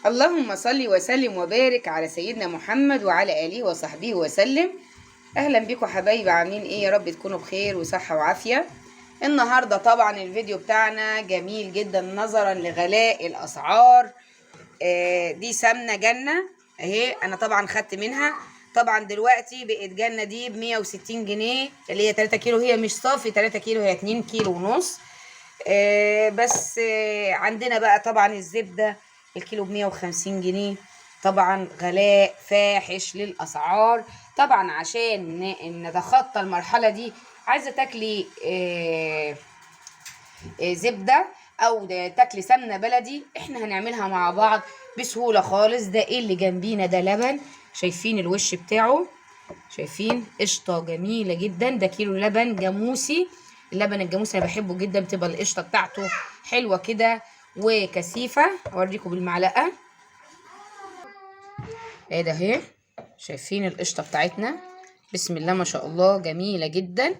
اللهم صل وسلم وبارك على سيدنا محمد وعلى آله وصحبه وسلم. أهلا بكم حبايبي، عاملين إيه؟ يا رب تكونوا بخير وصحة وعافية. النهاردة طبعا الفيديو بتاعنا جميل جدا نظرا لغلاء الأسعار. دي سمنة جنة اهي، أنا طبعا خدت منها. طبعا دلوقتي بقت جنة دي ب160 جنيه اللي هي 3 كيلو، هي مش صافي 3 كيلو، هي 2 كيلو ونص. بس عندنا بقى طبعا الزبدة الكيلو ب150 جنيه. طبعا غلاء فاحش للأسعار. طبعا عشان نتخطى المرحلة دي عايزة تاكلي زبدة أو تاكلي سمنة بلدي، احنا هنعملها مع بعض بسهولة خالص. ده ايه اللي جنبينا؟ ده لبن، شايفين الوش بتاعه؟ شايفين قشطة جميلة جدا. ده كيلو لبن جاموسي. اللبن الجاموسي انا بحبه جدا، بتبقى القشطة بتاعته حلوة كده وكثيفة. اوريكم بالمعلقة. ايه ده اهي، شايفين القشطة بتاعتنا؟ بسم الله ما شاء الله، جميلة جدا.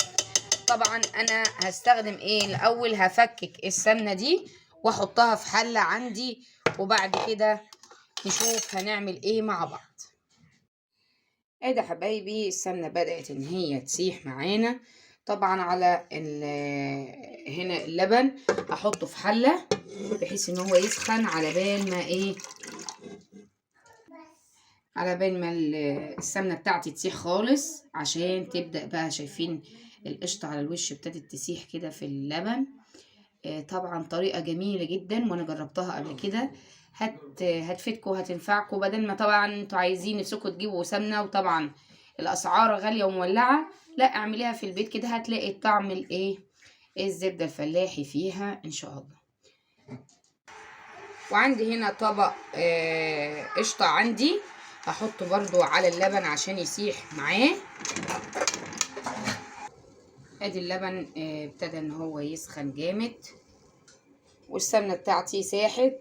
طبعا انا هستخدم ايه الاول؟ هفكك السمنة دي واحطها في حلة عندي، وبعد كده نشوف هنعمل ايه مع بعض. ايه ده حبايبي، السمنة بدأت ان هي تسيح معانا. طبعا على هنا اللبن احطه في حلة بحيث ان هو يسخن على بال ما ايه، على بال ما السمنة بتاعتي تسيح خالص، عشان تبدأ بقى. شايفين القشطة على الوش ابتدت تسيح كده في اللبن. طبعا طريقة جميلة جدا وانا جربتها قبل كده. هتفيدكم وهتنفعكم، بدل ما طبعا انتوا عايزين نفسكم تجيبوا سمنة وطبعا الاسعار غالية ومولعة. لا، اعمليها في البيت كده، هتلاقي طعم الايه، الزبدة الفلاحي فيها ان شاء الله. وعندي هنا طبق قشطة عندي، هحطه برضو على اللبن عشان يسيح معاه. ادي اللبن ابتدى ان هو يسخن جامد، والسمنة بتاعتي ساحت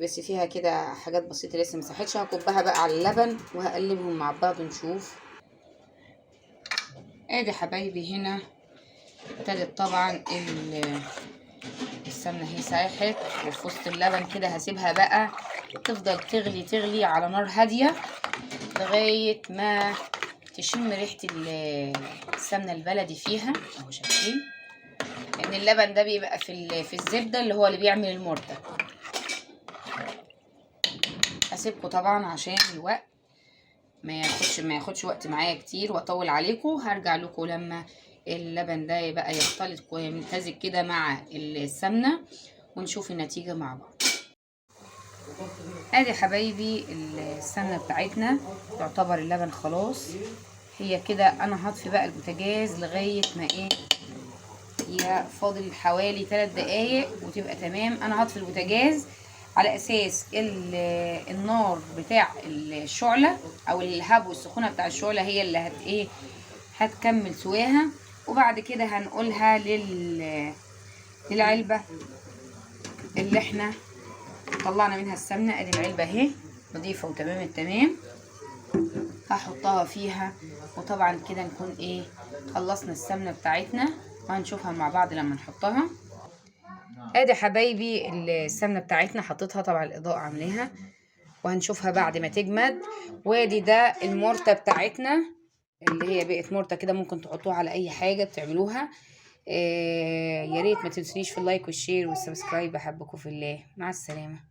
بس فيها كده حاجات بسيطة لسه مساحتش. هكبها بقى على اللبن وهقلبهم مع بعض ونشوف. ادي حبايبي هنا ابتدت طبعا السمنة هي ساحت وفي وسط اللبن كده. هسيبها بقى تفضل تغلي تغلي على نار هادية لغاية ما تشم ريحة السمنة البلدي فيها اهو. شايفين ان اللبن ده بيبقى في الزبدة اللي هو اللي بيعمل المرتة. هسيبكم طبعا عشان الوقت ما ياخدش وقت معايا كتير واطول عليكم. هرجع لكم لما اللبن ده يبقى يختلط ويمتزج كده مع السمنة ونشوف النتيجة مع بعض. ادي حبايبي السمنة بتاعتنا، يعتبر اللبن خلاص هي كده. انا هطفي بقى البوتاجاز لغاية ما ايه، هي فاضل حوالي 3 دقايق وتبقى تمام. انا هطفي البوتاجاز على اساس النار بتاع الشعلة او الهبو السخونة بتاع الشعلة هي اللي هتكمل سواها. وبعد كده هنقولها للعلبة اللي احنا طلعنا منها السمنة. ادي العلبة اهي نضيفة وتمام التمام، هحطها فيها. وطبعا كده نكون ايه، خلصنا السمنة بتاعتنا وهنشوفها مع بعض لما نحطها. ادي حبايبي السمنة بتاعتنا حطيتها، طبعا الاضاءة عاملاها وهنشوفها بعد ما تجمد. وادي ده المرتة بتاعتنا اللي هي بقت مرتة كده، ممكن تحطوها على اي حاجة بتعملوها. يا ريت ما تنسونيش في اللايك والشير والسبسكرايب. بحبكم في الله، مع السلامة.